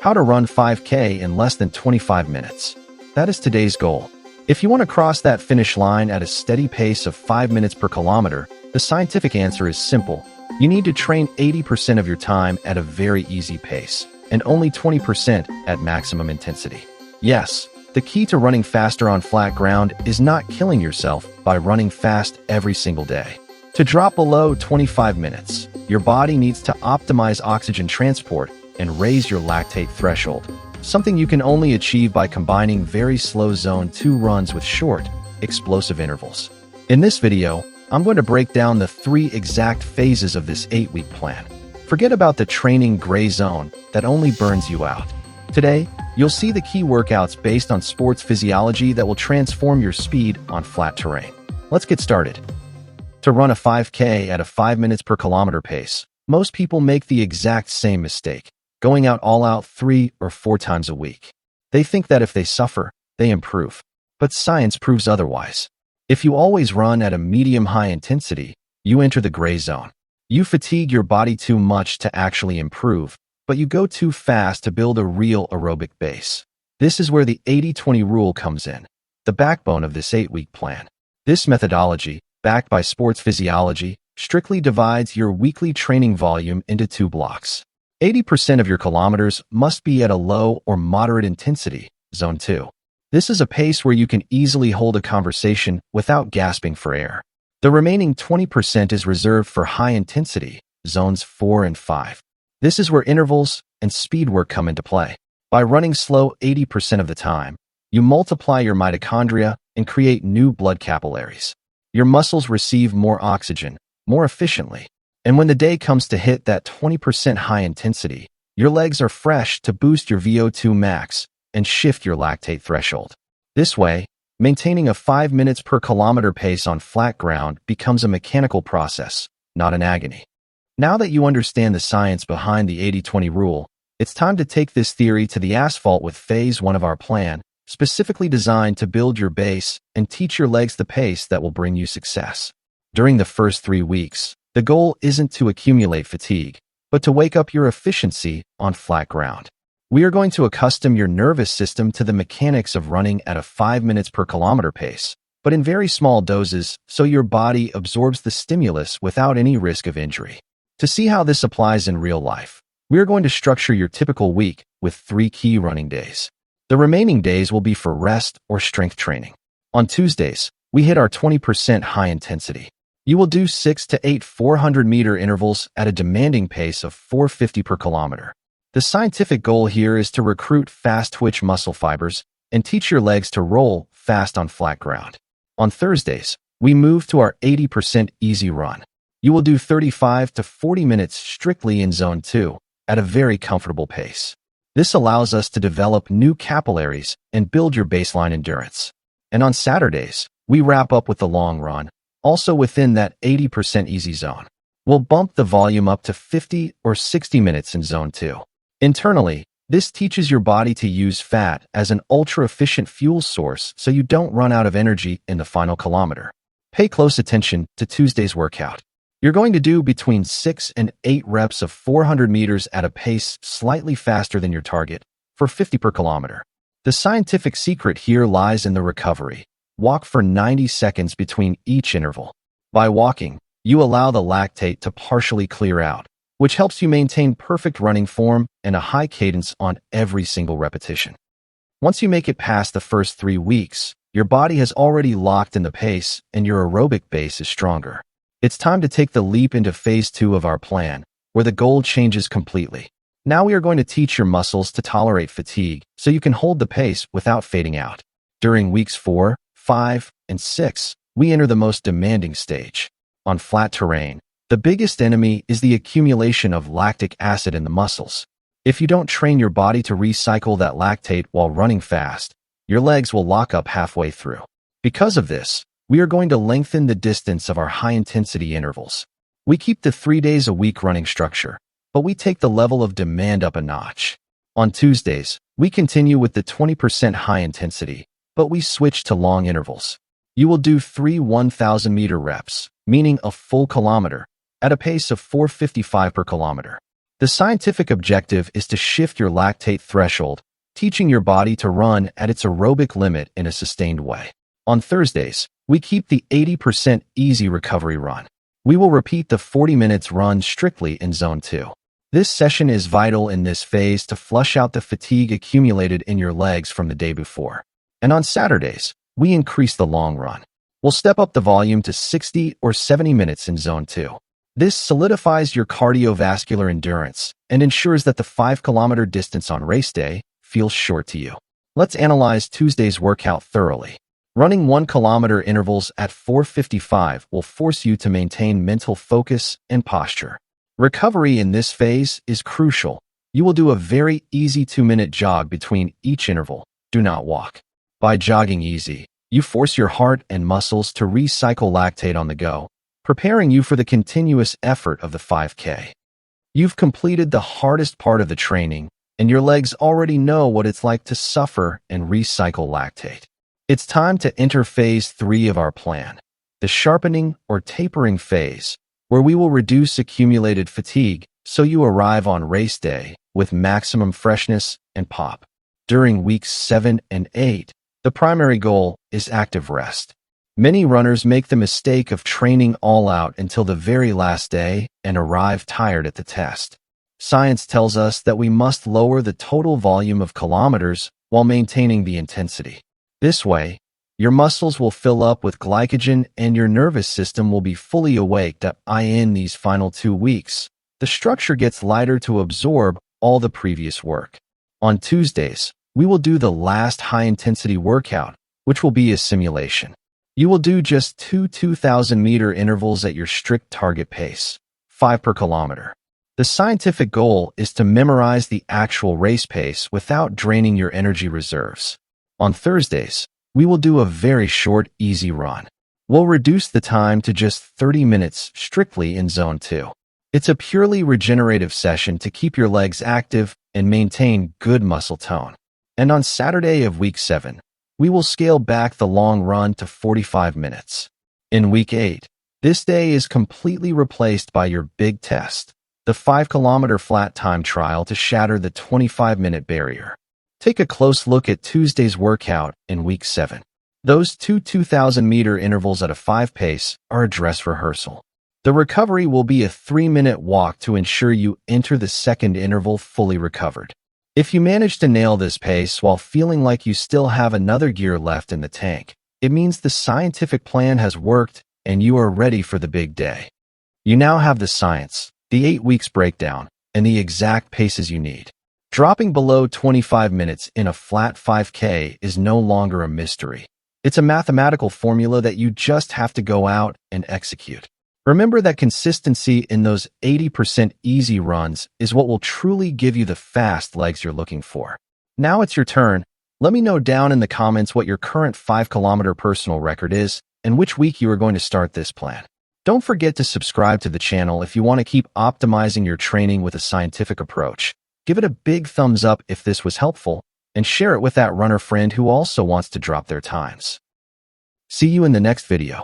How to run 5K in less than 25 minutes. That is today's goal. If you want to cross that finish line at a steady pace of 5 minutes per kilometer, the scientific answer is simple. You need to train 80% of your time at a very easy pace, and only 20% at maximum intensity. Yes, the key to running faster on flat ground is not killing yourself by running fast every single day. To drop below 25 minutes, your body needs to optimize oxygen transport and raise your lactate threshold, something you can only achieve by combining very slow Zone 2 runs with short, explosive intervals. In this video, I'm going to break down the 3 exact phases of this 8-week plan. Forget about the training gray zone that only burns you out. Today, you'll see the key workouts based on sports physiology that will transform your speed on flat terrain. Let's get started. To run a 5K at a 5 minutes per kilometer pace, most people make the exact same mistake, going out all out 3 or 4 times a week. They think that if they suffer, they improve. But science proves otherwise. If you always run at a medium-high intensity, you enter the gray zone. You fatigue your body too much to actually improve, but you go too fast to build a real aerobic base. This is where the 80-20 rule comes in, the backbone of this 8-week plan. This methodology, backed by sports physiology, strictly divides your weekly training volume into 2 blocks. 80% of your kilometers must be at a low or moderate intensity, Zone 2. This is a pace where you can easily hold a conversation without gasping for air. The remaining 20% is reserved for high intensity, Zones 4 and 5. This is where intervals and speed work come into play. By running slow 80% of the time, you multiply your mitochondria and create new blood capillaries. Your muscles receive more oxygen, more efficiently. And when the day comes to hit that 20% high intensity, your legs are fresh to boost your VO2 max and shift your lactate threshold. This way, maintaining a 5 minutes per kilometer pace on flat ground becomes a mechanical process, not an agony. Now that you understand the science behind the 80-20 rule, it's time to take this theory to the asphalt with phase 1 of our plan, specifically designed to build your base and teach your legs the pace that will bring you success. During the first 3 weeks, the goal isn't to accumulate fatigue, but to wake up your efficiency on flat ground. We are going to accustom your nervous system to the mechanics of running at a 5 minutes per kilometer pace, but in very small doses so your body absorbs the stimulus without any risk of injury. To see how this applies in real life, we are going to structure your typical week with 3 key running days. The remaining days will be for rest or strength training. On Tuesdays, we hit our 20% high intensity. You will do 6 to 8 400-meter intervals at a demanding pace of 450 per kilometer. The scientific goal here is to recruit fast-twitch muscle fibers and teach your legs to roll fast on flat ground. On Thursdays, we move to our 80% easy run. You will do 35 to 40 minutes strictly in Zone 2 at a very comfortable pace. This allows us to develop new capillaries and build your baseline endurance. And on Saturdays, we wrap up with the long run, also within that 80% easy zone. We'll bump the volume up to 50 or 60 minutes in Zone 2. Internally, this teaches your body to use fat as an ultra-efficient fuel source so you don't run out of energy in the final kilometer. Pay close attention to Tuesday's workout. You're going to do between 6 and 8 reps of 400 meters at a pace slightly faster than your target, for 50 per kilometer. The scientific secret here lies in the recovery. Walk for 90 seconds between each interval. By walking, you allow the lactate to partially clear out, which helps you maintain perfect running form and a high cadence on every single repetition. Once you make it past the first 3 weeks, your body has already locked in the pace and your aerobic base is stronger. It's time to take the leap into phase 2 of our plan, where the goal changes completely. Now we are going to teach your muscles to tolerate fatigue so you can hold the pace without fading out. During weeks 4, 5, and 6, we enter the most demanding stage. On flat terrain, the biggest enemy is the accumulation of lactic acid in the muscles. If you don't train your body to recycle that lactate while running fast, your legs will lock up halfway through. Because of this, we are going to lengthen the distance of our high-intensity intervals. We keep the 3 days a week running structure, but we take the level of demand up a notch. On Tuesdays, we continue with the 20% high intensity, but we switch to long intervals. You will do 3 1,000-meter reps, meaning a full kilometer, at a pace of 455 per kilometer. The scientific objective is to shift your lactate threshold, teaching your body to run at its aerobic limit in a sustained way. On Thursdays, we keep the 80% easy recovery run. We will repeat the 40 minutes run strictly in Zone 2. This session is vital in this phase to flush out the fatigue accumulated in your legs from the day before. And on Saturdays, we increase the long run. We'll step up the volume to 60 or 70 minutes in Zone 2. This solidifies your cardiovascular endurance and ensures that the 5-kilometer distance on race day feels short to you. Let's analyze Tuesday's workout thoroughly. Running 1-kilometer intervals at 4:55 will force you to maintain mental focus and posture. Recovery in this phase is crucial. You will do a very easy 2-minute jog between each interval. Do not walk. By jogging easy, you force your heart and muscles to recycle lactate on the go, preparing you for the continuous effort of the 5K. You've completed the hardest part of the training, and your legs already know what it's like to suffer and recycle lactate. It's time to enter phase 3 of our plan, the sharpening or tapering phase, where we will reduce accumulated fatigue so you arrive on race day with maximum freshness and pop. During weeks 7 and 8, the primary goal is active rest. Many runners make the mistake of training all out until the very last day and arrive tired at the test. Science tells us that we must lower the total volume of kilometers while maintaining the intensity. This way, your muscles will fill up with glycogen and your nervous system will be fully awake in these final 2 weeks. The structure gets lighter to absorb all the previous work. On Tuesdays, we will do the last high-intensity workout, which will be a simulation. You will do just 2 2,000-meter intervals at your strict target pace, 5 per kilometer. The scientific goal is to memorize the actual race pace without draining your energy reserves. On Thursdays, we will do a very short, easy run. We'll reduce the time to just 30 minutes strictly in Zone 2. It's a purely regenerative session to keep your legs active and maintain good muscle tone. And on Saturday of week 7, we will scale back the long run to 45 minutes. In week 8, this day is completely replaced by your big test, the 5-kilometer flat time trial to shatter the 25-minute barrier. Take a close look at Tuesday's workout in week 7. Those 2 2,000-meter intervals at a 5 pace are a dress rehearsal. The recovery will be a 3-minute walk to ensure you enter the second interval fully recovered. If you manage to nail this pace while feeling like you still have another gear left in the tank, it means the scientific plan has worked and you are ready for the big day. You now have the science, the 8 weeks breakdown, and the exact paces you need. Dropping below 25 minutes in a flat 5K is no longer a mystery. It's a mathematical formula that you just have to go out and execute. Remember that consistency in those 80% easy runs is what will truly give you the fast legs you're looking for. Now it's your turn. Let me know down in the comments what your current 5-kilometer personal record is and which week you are going to start this plan. Don't forget to subscribe to the channel if you want to keep optimizing your training with a scientific approach. Give it a big thumbs up if this was helpful, and share it with that runner friend who also wants to drop their times. See you in the next video.